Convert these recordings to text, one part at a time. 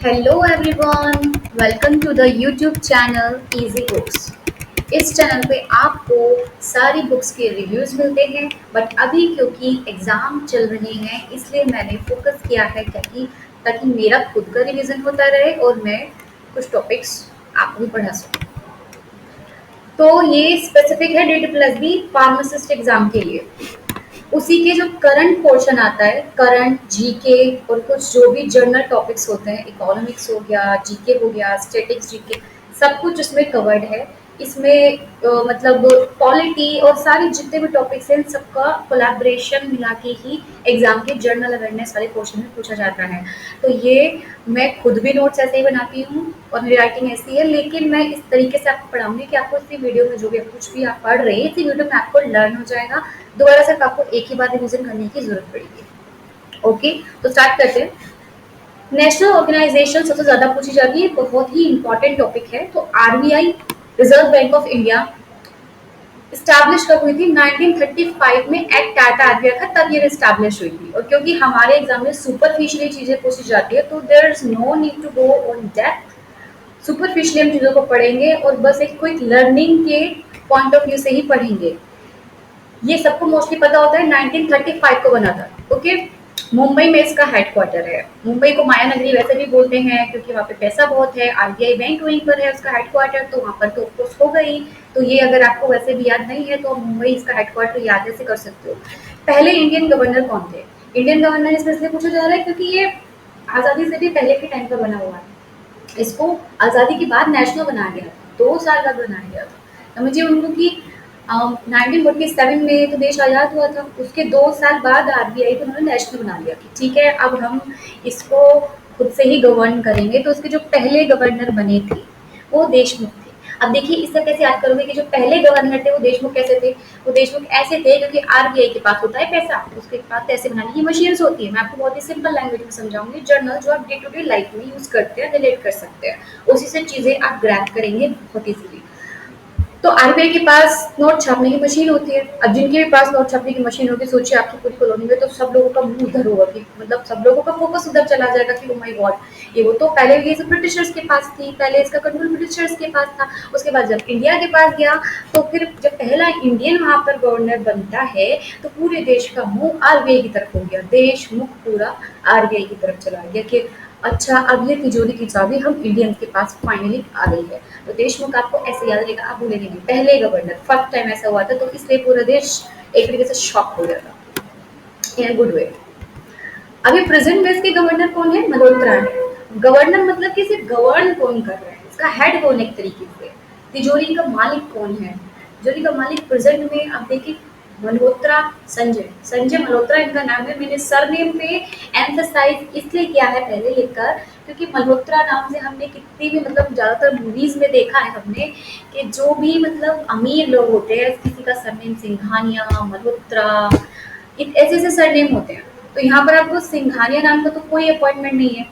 Hello everyone, welcome to the YouTube channel easy books. इस channel पे आपको सारी बुक्स के रिव्यूज़ मिलते हैं। बट अभी क्योंकि एग्ज़ाम चल रहे हैं इसलिए मैंने फोकस किया है ताकि मेरा खुद का रिवीजन होता रहे और मैं कुछ टॉपिक्स आपको भी पढ़ा सकूँ। तो ये स्पेसिफिक है D plus B pharmacist exam के लिए। उसी के जो करंट पोर्शन आता है, करंट जीके और कुछ जो भी जर्नल टॉपिक्स होते हैं, इकोनॉमिक्स हो गया, जीके हो गया, स्टैटिक्स जीके, सब कुछ इसमें कवर्ड है। इसमें मतलब पॉलिटी और सारे जितने भी टॉपिक्स हैं इन सबका कोलैबोरेशन मिला के ही एग्जाम के जर्नल अवेयरनेस वाले क्वेश्चन में पूछा जाता है। तो ये मैं खुद भी नोट्स ऐसे ही बनाती हूँ और मेरी राइटिंग ऐसी है, लेकिन मैं इस तरीके से आपको पढ़ाऊंगी कि आपको इसी वीडियो में जो भी कुछ भी आप पढ़ रहे हैं इसी वीडियो में आपको लर्न हो जाएगा। दोबारा सिर्फ आपको एक ही बार रिवीजन करने की जरूरत पड़ेगी। ओके, तो स्टार्ट करते हैं। नेशनल ऑर्गेनाइजेशन सबसे ज्यादा पूछी जाती है, बहुत ही इंपॉर्टेंट टॉपिक है। तो RBI, reserve bank of India, establish कब हुई थी? 1935 में एक्ट आया था आरबीआई का, तब ये स्टैब्लिश हुई थी। और क्योंकि हमारे एग्जाम में सुपरफिशियली चीजें पूछी जाती है तो there is no need to go on depth. Superficially हम चीजों को पढ़ेंगे और बस एक क्विक लर्निंग के पॉइंट ऑफ व्यू से ही पढ़ेंगे। ये सबको मोस्टली पता होता है 1935 को बना था। ओके, मुंबई में इसका हेडक्वार्टर है। मुंबई को माया नगरी वैसे भी बोलते हैं क्योंकि वहाँ पे पैसा बहुत है। आरबीआई बैंक वहीं पर है, उसका हेडक्वार्टर, तो वहाँ पर तो ऑफकोर्स हो गई। तो ये अगर आपको वैसे भी याद नहीं है तो मुंबई इसका हेडक्वार्टर याद ऐसे कर सकते हो। पहले इंडियन गवर्नर कौन थे? इंडियन गवर्नर इसमें इसलिए पूछा जा रहा है क्योंकि ये आज़ादी से भी पहले के टाइम पर बना हुआ है। इसको आज़ादी के बाद नेशनल बनाया गया था, 2 साल बाद बनाया गया था। समझिए उनको कि 1947 में तो देश आज़ाद हुआ था, उसके 2 साल बाद आरबीआई को उन्होंने नेशनल बना लिया कि ठीक है अब हम इसको खुद से ही गवर्न करेंगे। तो उसके जो पहले गवर्नर बने थे वो देशमुख थे। अब देखिए इससे कैसे याद करोगे कि जो पहले गवर्नर थे वो देशमुख कैसे थे? वो देशमुख ऐसे थे क्योंकि आरबीआई के पास होता है पैसा, उसके पास पैसे बनाने की मशीन्स होती है। मैं आपको बहुत ही सिंपल लैंग्वेज में समझाऊंगी। जर्नल जो आप डे टू डे लाइफ में यूज करते हैं, रिलेट कर सकते हैं, उसी से चीजें आप ग्रैब करेंगे बहुत इजीली। तो आरबीआई के पास नोट छापने की मशीन होती है। अब जिनके भी पास नोट छापने की मशीन होगी, सोचिए आपकी पूरी कॉलोनी में, तो सब लोगों का मुंह उधर होगा कि मतलब सब लोगों का फोकस उधर चला जाएगा कि ओ माय गॉड ये वो। तो पहले ये सब ब्रिटिशर्स के पास थी, पहले इसका कंट्रोल ब्रिटिशर्स के पास था। उसके बाद जब इंडिया के पास गया तो फिर जब पहला इंडियन वहां पर गवर्नर बनता है तो पूरे देश का मुंह आरबीआई की तरफ हो गया। देश मुख पूरा आरबीआई की तरफ चला गया कि अच्छा अब ये तिजोरी की चाबी हम इंडियंस के पास फाइनली आ गई है। तो देशमुख आपको ऐसे याद रहेगा, आप भूलेंगे नहीं। पहले गवर्नर फर्स्ट टाइम ऐसा हुआ था तो इसलिए पूरा देश एक तरीके से शॉक हो गया था इन गुड वे। अभी प्रेजेंट में इसके गवर्नर कौन है? मल्होत्रा है। गवर्नर मतलब कि सिर्फ गवर्न कौन कर रहा है, इसका हेड कौन है एक तरीके से। तिजोरी का मालिक कौन है? तिजोरी का मालिक प्रेजेंट में आप देखिए मल्होत्रा संजय, संजय मल्होत्रा इनका नाम है। मैंने सरनेम पे एम्फसाइज इसलिए किया है पहले लिखकर क्योंकि मल्होत्रा नाम से हमने कितनी भी मतलब ज्यादातर मूवीज में देखा है हमने कि जो भी मतलब अमीर लोग होते हैं किसी का सरनेम सिंघानिया, मल्होत्रा, ऐसे ऐसे सरनेम होते हैं। तो यहाँ पर आपको सिंघानिया नाम का तो कोई अपॉइंटमेंट नहीं है,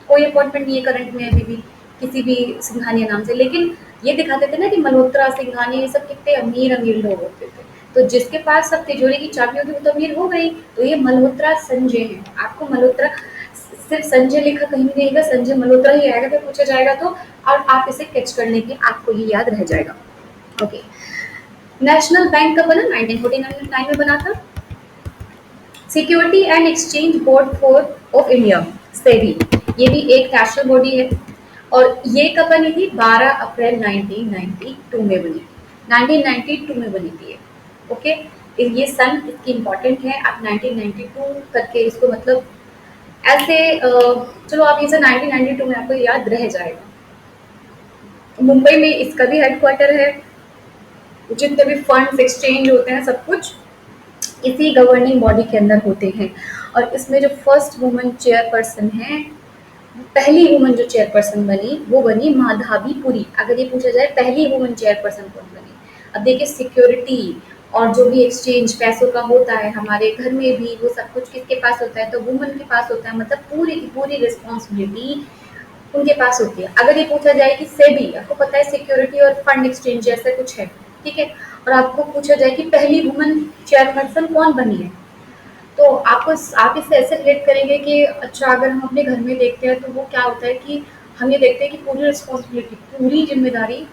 कोई अपॉइंटमेंट नहीं है करंट में अभी भी किसी भी सिंघानिया नाम से। लेकिन ये दिखाते थे ना कि मल्होत्रा सिंघानिया ये सब कितने अमीर अमीर लोग होते थे। तो जिसके पास सब तिजोरी की चाबी होगी वो तो अमीर हो गई। तो ये मल्होत्रा संजय है। आपको मल्होत्रा सिर्फ संजय लिखा कहीं नहीं रहेगा, संजय मल्होत्रा ही आएगा फिर पूछा जाएगा तो, और आप इसे कैच कर लेंगे, आपको ये याद रह जाएगा। ओके, नेशनल बैंक कब बना? 1949 में बना था। Security and exchange board for of India, SEBI, ये भी एक नेशनल बॉडी है। और ये कब बनी थी? 12 अप्रैल 1992 में बनी थी। 1992 में बनी थी ये। ओके, ये सन इसकी इम्पोर्टेंट है। आप 1992 करके इसको मतलब ऐसे चलो आप ये सन 1992 में आपको याद रह जाएगा। मुंबई में इसका भी हेडक्वार्टर है। जितने भी फंड्स एक्सचेंज होते हैं सब कुछ इसी गवर्निंग बॉडी के अंदर होते हैं। और इसमें जो फर्स्ट वुमन चेयरपर्सन है, पहली वुमन जो चेयरपर्सन बनी वो बनी माधावी पुरी। अगर ये पूछा जाए पहली वुमन चेयरपर्सन कौन बनी? अब देखिए सिक्योरिटी और जो भी एक्सचेंज पैसों का होता है हमारे घर में भी, वो सब कुछ किसके पास होता है? तो वुमन के पास होता है। मतलब पूरी की पूरी रिस्पॉन्सिबिलिटी उनके पास होती है। अगर ये पूछा जाए कि सेबी, आपको पता है सिक्योरिटी और फंड एक्सचेंज जैसे कुछ है, ठीक है, और आपको पूछा जाए कि पहली वुमन चेयरपर्सन कौन बनी है तो आप इससे ऐसे रिलेट करेंगे कि अच्छा, अगर हम अपने घर में देखते हैं तो वो क्या होता है कि हम ये देखते हैं कि पूरी रिस्पॉन्सिबिलिटी, पूरी ज़िम्मेदारी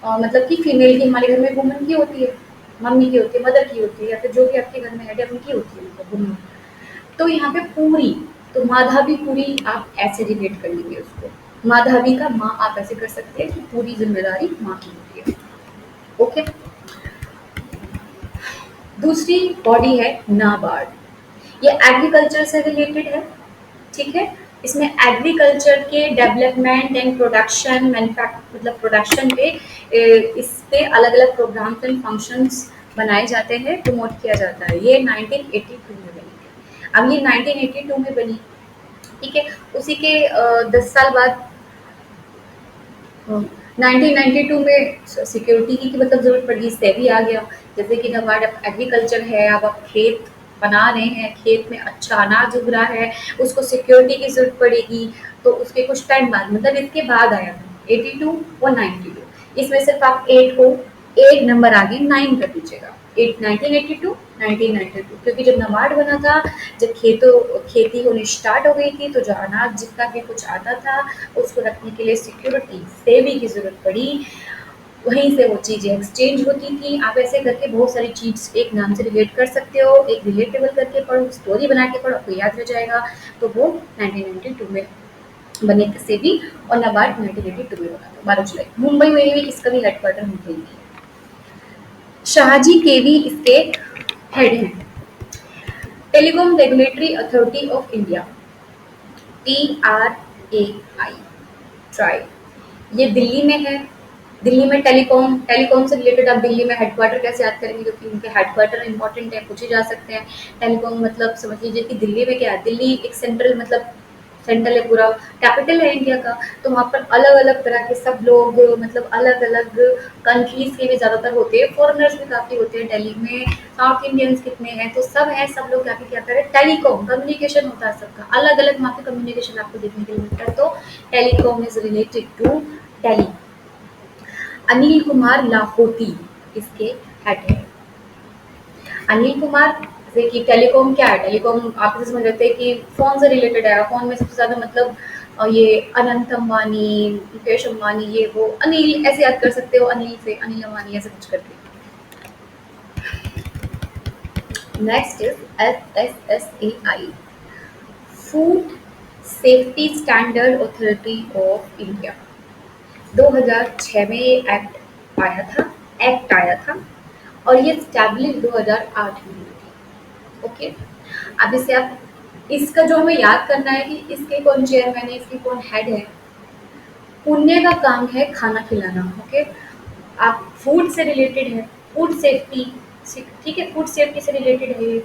मतलब कि फीमेल की हमारे घर में वुमन की होती है, मम्मी की होती है, मदर की होती है, या फिर जो भी आपके घर में हेड है उनकी होती है, मतलब वुमन। तो यहाँ पे पूरी, तो माधा भी पूरी आप ऐसे रिलेट कर लेंगे उसको। माधावी का माँ आप ऐसे कर सकते हैं कि पूरी ज़िम्मेदारी माँ की होती है। ओके। दूसरी बॉडी है नाबार्ड। ये एग्रीकल्चर से रिलेटेड है, ठीक है। इसमें एग्रीकल्चर के डेवलपमेंट एंड प्रोडक्शन मैन्युफैक्चर मतलब प्रोडक्शन पे इस पे अलग अलग प्रोग्राम्स एंड फंक्शंस बनाए जाते हैं, प्रमोट किया जाता है। ये 1982 में बनी थी। अब ये 1982 में बनी, ठीक है। उसी के 10 साल बाद 1992 में सिक्योरिटी की मतलब ज़रूरत पड़ी, सेबी आ गया। जैसे कि नाबार्ड अब एग्रीकल्चर है, अब आप खेत बना रहे हैं, खेत में अच्छा अनाज उग रहा है, उसको सिक्योरिटी की ज़रूरत पड़ेगी। तो उसके कुछ टाइम बाद, मतलब इसके बाद आया था 82 और 92। इसमें सिर्फ आप 8 को एक नंबर आगे 9 कर दीजिएगा। 1982 1992, क्योंकि जब नाबार्ड बना था, जब खेती होनी स्टार्ट हो गई थी, तो जो अनाज जितना भी कुछ आता था उसको रखने के लिए सिक्योरिटी सेवी की ज़रूरत पड़ी। वहीं से वो चीज़ें एक्सचेंज होती थी। आप ऐसे करके बहुत सारी चीज़ एक नाम से रिलेट कर सकते हो, एक रिलेटेबल करके पढ़ो, स्टोरी बना के पढ़ो, आपको याद रह जाएगा। तो वो 1992 में बने थे सेबी, और नाबार्ड 1982 में बना था 12 जुलाई। मुंबई में ही इसका भी हेडक्वार्टर मुंबई में है। शाहजी केवी इसके हेड हैं। Telecom regulatory authority of India, TRAI, try, ये दिल्ली में है। दिल्ली में टेलीकॉम से रिलेटेड आप दिल्ली में हेडक्वार्टर कैसे याद करेंगे, क्योंकि उनके हेडक्वार्टर इंपॉर्टेंट है, पूछे जा सकते हैं। टेलीकॉम मतलब समझ लीजिए कि दिल्ली में क्या है, दिल्ली एक सेंट्रल मतलब सेंट्रल है, पूरा कैपिटल है इंडिया का। तो वहाँ पर अलग अलग तरह के सब लोग, मतलब अलग अलग कंट्रीज के भी ज़्यादातर होते हैं, फॉरेनर्स भी काफ़ी होते हैं दिल्ली में। साउथ इंडियंस कितने हैं, तो सब हैं, सब लोग जाके क्या करें, टेलीकॉम कम्युनिकेशन होता है सबका, अलग अलग वहाँ पे कम्युनिकेशन आपको देखने के लिए मिलता है। तो telecom is related to tele. Anil Kumar Lahoti इसके हेड है। अनिल कुमार, जैसे कि टेलीकॉम क्या है, टेलीकॉम आप इसे समझ लेते हैं कि फ़ोन से रिलेटेड है। फ़ोन में सबसे ज़्यादा मतलब ये अनंत अंबानी, मुकेश अंबानी, ये वो अनिल ऐसे याद कर सकते हो, अनिल से अनिल अंबानी ऐसे कुछ करके। Next is FSSAI, food safety standard authority of India. 2006 में ये एक्ट आया था, और ये स्टैब्लिश 2008 में हुई थी। ओके। अब इसे आप, इसका जो हमें याद करना है कि इसके कौन चेयरमैन है, इसके कौन हेड है। पुण्य का काम है खाना खिलाना। ओके। आप फूड से रिलेटेड है, फूड सेफ्टी, ठीक है, फूड सेफ्टी से रिलेटेड है ये।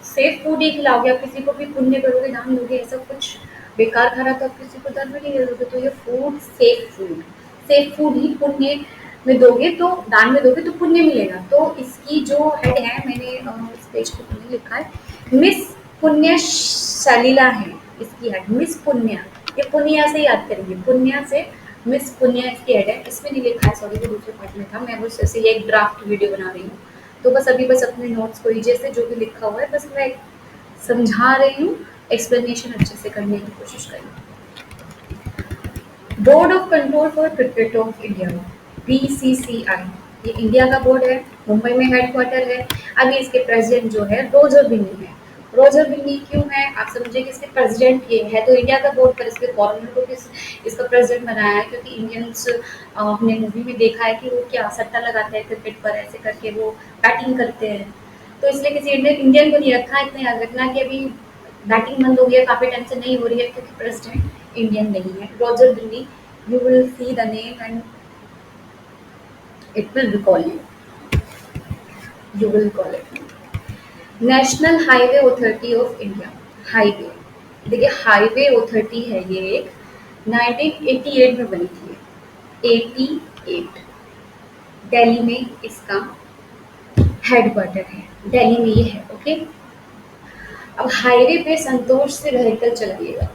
सेफ फूड ही खिलाओगे आप किसी को भी, पुण्य करोगे, दान दोगे, ऐसा कुछ बेकार खाना तो आप किसी को दान में नहीं दोगे। तो ये फूड सेफ फूड ही पुण्य में दोगे, तो दान में दोगे तो पुण्य मिलेगा। तो इसकी जो हेड है, मैंने इस पेज पे पुण्य लिखा है, मिस पुण्य सलीला है इसकी हेड, मिस पुण्य। ये पुण्य से याद करेंगे, पुण्य से मिस पुण्य इसकी हेड है। इसमें नहीं लिखा है, सॉरी, वो दूसरे पार्ट में था, मैं बस ऐसे ही एक ड्राफ्ट वीडियो बना रही हूँ। तो बस अभी बस अपने नोट्स को नीचे से जो भी लिखा हुआ है बस मैं समझा रही हूँ, एक्सप्लेनेशन अच्छे से करने की कोशिश करें। Board of control for cricket of India, BCCI, ये इंडिया का बोर्ड है, मुंबई में हेडक्वार्टर है। अभी इसके प्रेसिडेंट जो है रोजर बिन्नी है। रोजर बिन्नी क्यों है, आप समझिए कि इसके प्रेसिडेंट ये है तो इंडिया का बोर्ड, पर इसके फॉरेनर को किस इसका प्रेसिडेंट बनाया है, क्योंकि इंडियंस हमने मूवी में देखा है कि वो क्या सट्टा लगाते हैं क्रिकेट पर, ऐसे करके वो बैटिंग करते हैं। तो इसलिए किसी इंडियन इंडियन को नहीं रखा। इतना याद रखना कि अभी बैटिंग बंद हो गई है, काफ़ी टाइम से नहीं हो रही है, क्योंकि प्रेसिडेंट इंडियन नहीं है। Roger Binny, you will see the name and it will recall you. You will call it. National highway authority of India, highway, देखिए हाईवे अथॉरिटी है ये एक, 1988 में बनी थी। 88, दिल्ली में इसका हेडक्वार्टर है, दिल्ली में ये है। ओके। अब हाईवे पे संतोष से व्हीकल चलाइएगा।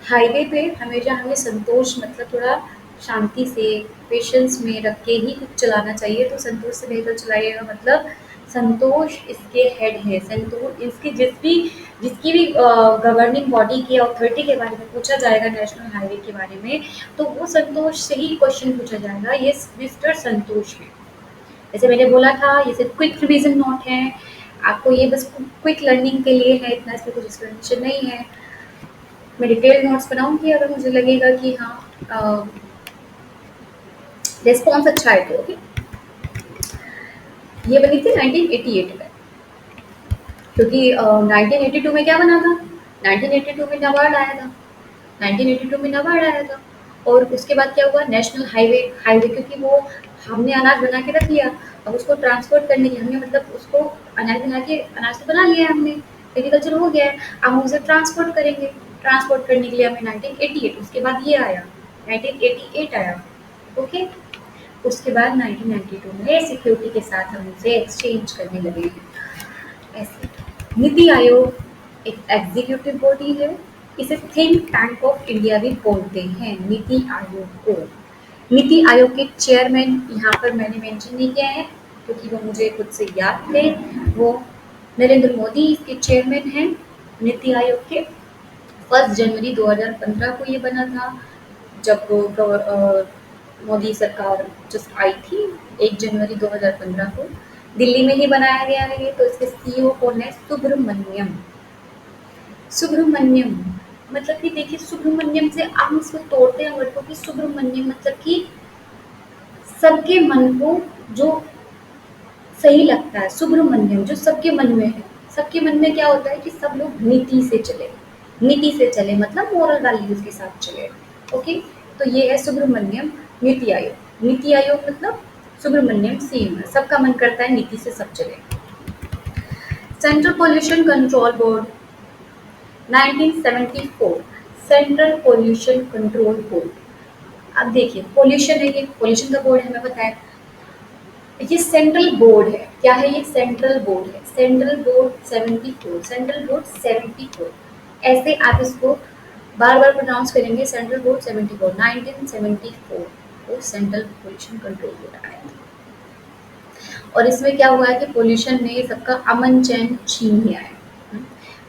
हाईवे पे हमेशा हमें संतोष मतलब थोड़ा शांति से, पेशेंस में रख के ही कुछ चलाना चाहिए। तो संतोष से व्हीकल चलाइएगा मतलब संतोष इसके हेड है। संतोष इसकी जिसकी भी गवर्निंग बॉडी की अथॉरिटी के बारे में पूछा जाएगा नेशनल हाईवे के बारे में, तो वो संतोष से ही क्वेश्चन पूछा जाएगा। ये मिस्टर संतोष है। जैसे मैंने बोला था, ये सिर्फ क्विक रिवीजन नोट है, आपको ये बस क्विक लर्निंग के लिए है, इतना इसमें कुछ एक्सप्लेनेशन नहीं है। मैं डिटेल नोट्स बनाऊंगी अगर मुझे लगेगा कि हाँ रिस्पॉन्स अच्छा है तो। ओके, ये बनी थी 1988 में, क्योंकि 1982 में क्या बना था, 1982 में नाबार्ड आया था, 1982 में नाबार्ड आया था। और उसके बाद क्या हुआ, नेशनल हाईवे हाईवे क्योंकि वो हमने अनाज बना के रख लिया, अब उसको ट्रांसपोर्ट करने के हमने मतलब उसको अनाज बना के अनाज तो बना लिया है हमने, एग्रीकल्चर हो गया है, अब हम उसे ट्रांसपोर्ट करेंगे। ट्रांसपोर्ट करने के लिए हमें 1988, उसके बाद ये आया 1988 आया। ओके, उसके बाद 1992 में सिक्योरिटी के साथ हम उसे एक्सचेंज करने लगे हैं। ऐसे नीति आयोग एक एग्जीक्यूटिव बॉडी है, इसे थिंक टैंक ऑफ इंडिया भी बोलते हैं नीति आयोग को। नीति आयोग के चेयरमैन यहाँ पर मैंने मेंशन नहीं किया है क्योंकि वो मुझे खुद से याद थे। वो नरेंद्र मोदी इसके चेयरमैन हैं नीति आयोग के। 1 जनवरी 2015 को ये बना था, जब मोदी सरकार जस्ट आई थी। 1 जनवरी 2015 को दिल्ली में ही बनाया गया है ये। तो इसके सीईओ कौन है, सुब्रमण्यम। सुब्रमण्यम मतलब कि देखिए, सुब्रमण्यम से हम इसको तोड़ते हैं वर्ड को कि सुब्रमण्यम मतलब कि सबके मन को जो सही लगता है। सुब्रमण्यम जो सबके मन में है। सबके मन में क्या होता है कि सब लोग नीति से चले, नीति से चले मतलब मोरल वैल्यूज के साथ चले। ओके, तो ये है सुब्रमण्यम नीति आयोग। नीति आयोग मतलब सुब्रमण्यम सेम है, सबका मन करता है नीति से सब चले। Central pollution control board 1974, central pollution control board. अब देखिए, पोल्यूशन है, ये पोल्यूशन का बोर्ड हमें बताया। ये सेंट्रल बोर्ड है, क्या है ये, सेंट्रल बोर्ड है। सेंट्रल बोर्ड 74, सेंट्रल बोर्ड 74, ऐसे आप इसको बार बार प्रोनाउंस करेंगे। सेंट्रल बोर्ड 74, 1974 को सेंट्रल पोल्यूशन कंट्रोल बोर्ड आया था। और इसमें क्या हुआ है कि पोल्यूशन ने सबका अमन चैन छीन लिया है।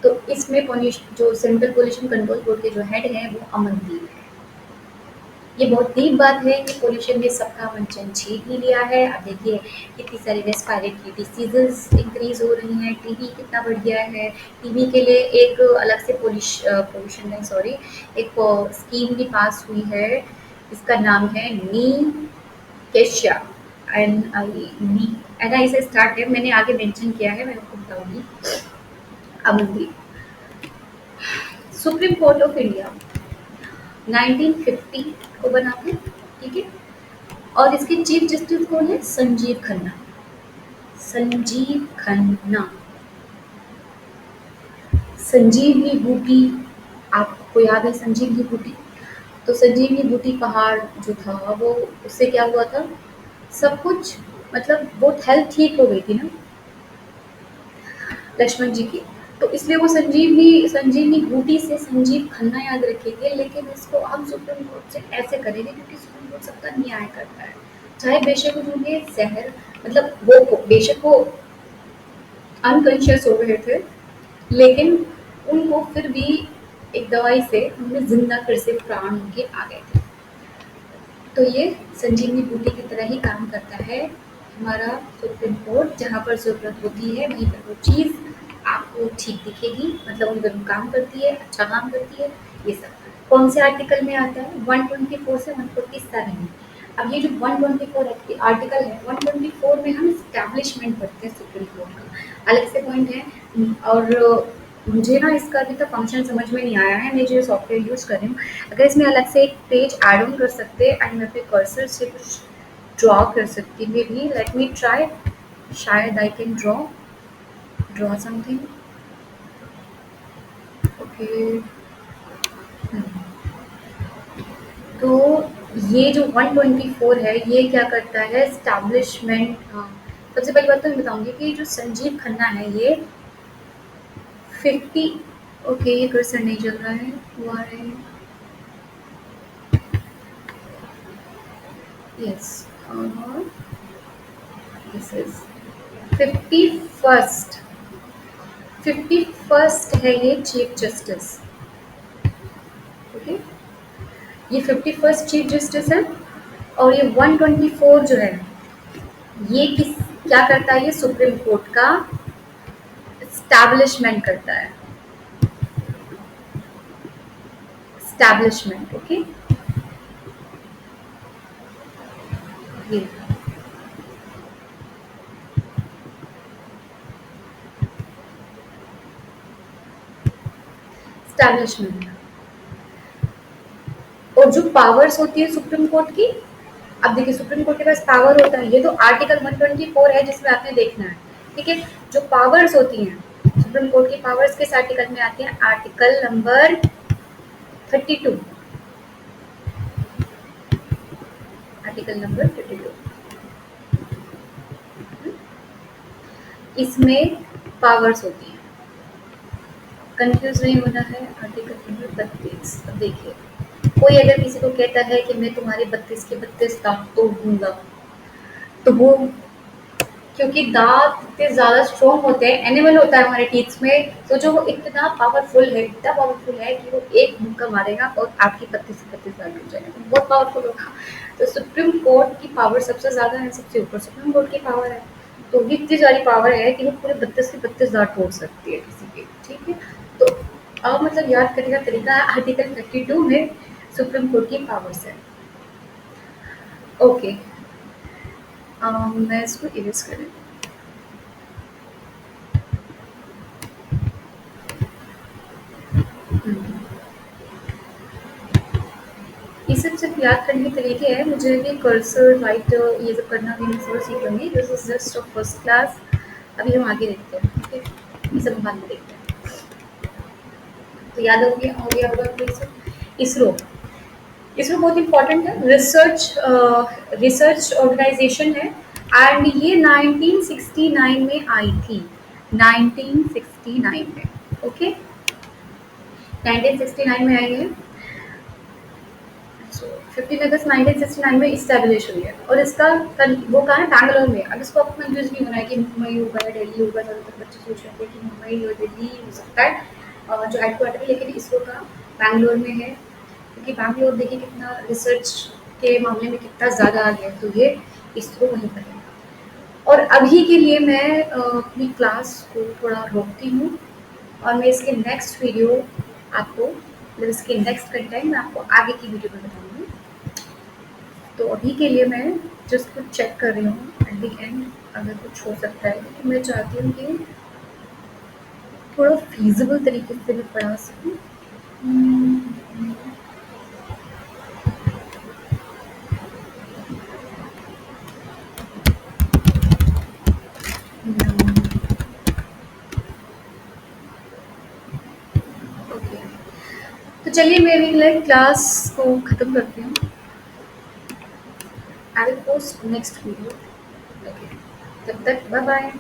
तो इसमें पोल्यूशन जो सेंट्रल पोल्यूशन कंट्रोल बोर्ड के जो हेड हैं वो अमनदीप है। ये बहुत डीप बात है कि पोल्यूशन ने सबका अमन चैन छीन ही लिया है। अब देखिए कितनी सारी रेस्पिरेटरी डिसीजेस इंक्रीज हो रही हैं, टीबी कितना बढ़ गया है। टीबी के लिए एक अलग से पोल्यूशन नहीं सॉरी एक स्कीम भी पास हुई है, इसका नाम है नी केशिया एन आई नी एन आई से स्टार्ट है, मैंने आगे मेंशन किया है, मैं आपको बताऊंगी। Amandeep. Supreme court of India 1950 को बना था, ठीक है। और इसके चीफ जस्टिस कौन है, संजीव खन्ना। संजीव खन्ना। संजीवनी बूटी, आपको याद है संजीवनी बूटी। तो संजीवनी बूटी पहाड़ जो था वो, उससे क्या हुआ था, सब कुछ मतलब बहुत हेल्थ ठीक हो गई थी ना लक्ष्मण जी की। तो इसलिए वो संजीवनी संजीवनी बूटी से संजीव खन्ना याद रखेंगे। लेकिन इसको हम सुप्रीम कोर्ट से ऐसे करेंगे क्योंकि सुप्रीम कोर्ट सबका न्याय करता है। चाहे बेशक उन्होंने जहर मतलब वो बेशक वो अनकॉन्शियस हो गए थे, लेकिन उनको फिर भी एक दवाई से उनमें जिंदा फिर से प्राण उनके आ गए थे। तो ये संजीवनी बूटी की तरह ही काम करता है हमारा सुप्रीम कोर्ट। जहाँ पर ज़रूरत होती है वहीं पर वो चीज़ आपको ठीक दिखेगी, मतलब उन पर काम करती है, अच्छा काम करती है। ये सब कौन से आर्टिकल में आता है, 124 से 147 में। अब ये जो 124 आर्टिकल है, 124 में हम स्टैब्लिशमेंट पढ़ते हैं सुप्रीम कोर्ट का, अलग से पॉइंट है। और मुझे ना इसका अभी तक फंक्शन समझ में नहीं आया है, मैं जो सॉफ्टवेयर यूज़ कर रही हूँ। अगर इसमें अलग से एक पेज ऐड ऑन कर सकते एंड मैं अपने कर्सर से कुछ ड्रॉ कर सकती maybe, let me try, शायद I can draw something. Okay, तो ये जो 124 है ये क्या करता है, स्टैब्लिशमेंट। सबसे पहली बात तो मैं बताऊंगी कि जो संजीव खन्ना है ये 50, ओके ये कर्सर नहीं चल रहा है, Y, yes, this is 51st 51st है ये चीफ जस्टिस। ओके, ये 51st चीफ जस्टिस है। और ये 124 जो है, ये किस क्या करता है, ये सुप्रीम कोर्ट का स्टैब्लिशमेंट करता है। Establishment, okay. ये स्टैब्लिशमेंट। और जो पावर्स होती है सुप्रीम कोर्ट की, अब देखिए सुप्रीम कोर्ट के पास पावर होता है, ये तो आर्टिकल 124 है जिसमें आपने देखना है। ठीक है, जो पावर्स होती हैं सुप्रीम कोर्ट की, पावर्स किस आर्टिकल में आती हैं? Article number 32। आर्टिकल नंबर 32, इसमें पावर्स होती हैं। कंफ्यूज नहीं होना है। Article number 32। अब देखिए, कोई अगर किसी को कहता है कि मैं तुम्हारे 32 के 32 दांत तोड़ दूंगा, तो वो, क्योंकि दांत इतने ज़्यादा स्ट्रॉन्ग होते हैं, एनिमल होता है हमारे टीथ्स में, तो जो वो इतना पावरफुल है, इतना पावरफुल है कि वो एक मुक्का मारेगा और आपकी 32 से 32 दांत टूट जाएगा। तो बहुत पावरफुल होगा। तो सुप्रीम कोर्ट की पावर सबसे ज़्यादा है, सबसे ऊपर सुप्रीम कोर्ट की पावर है। तो भी इतनी सारी पावर है कि वो पूरे 32 के 32 दांत तोड़ सकती है किसी के। ठीक है, तो अब मतलब याद करने का तरीका है, आर्टिकल 32 में सुप्रीम कोर्ट की पावर्स है। ओके, मैं इसको इरेज कर देती हूँ। ये सब सिर्फ याद करने के तरीके हैं, मुझे भी कर्सर राइट ये सब करना भी मैं थोड़ा सीख लूँगी। This is just of first class. अभी हम आगे देखते हैं। ठीक है, ये सब हम बाद में देखते हैं। तो याद हो गया होगा आपको ये सब। इसरो, इसरो बहुत इंपॉर्टेंट है, रिसर्च ऑर्गेनाइजेशन है। एंड ये 1969 में आई थी। 1969 में, ओके, 1969 में आई है। 15 अगस्त 1969 में इस्टेब्लिश हुई है। और इसका वो कहाँ है? बैंगलोर में। अब इसको आपको कंफ्यूज नहीं होना है कि मुंबई होगा या दिल्ली होगा। ज़्यादातर बच्चे सोच रहे हैं कि मुंबई और दिल्ली हो सकता है जो हेडक्वार्टर है, लेकिन इसरो का बैंगलोर में है। क्योंकि बैंगलोर देखिए कितना रिसर्च के मामले में कितना ज़्यादा आ गया है, तो ये इसरो वहीं पर है। और अभी के लिए मैं अपनी क्लास को थोड़ा रोकती हूँ, और मैं इसके नेक्स्ट वीडियो आपको, मतलब इसके नेक्स्ट कंटेंट मैं आपको आगे की वीडियो में बताऊँगी। तो अभी के लिए मैं जस्ट कुछ चेक कर रही हूँ एट द एंड, अगर कुछ हो सकता है, क्योंकि मैं चाहती हूँ कि थोड़ा फीजिबल तरीके से मैं पढ़ा सकूँ। ओके, तो चलिए मैं अभी क्लास को ख़त्म करती हूँ। I will post next video. Okay, तब तक बाय बाय।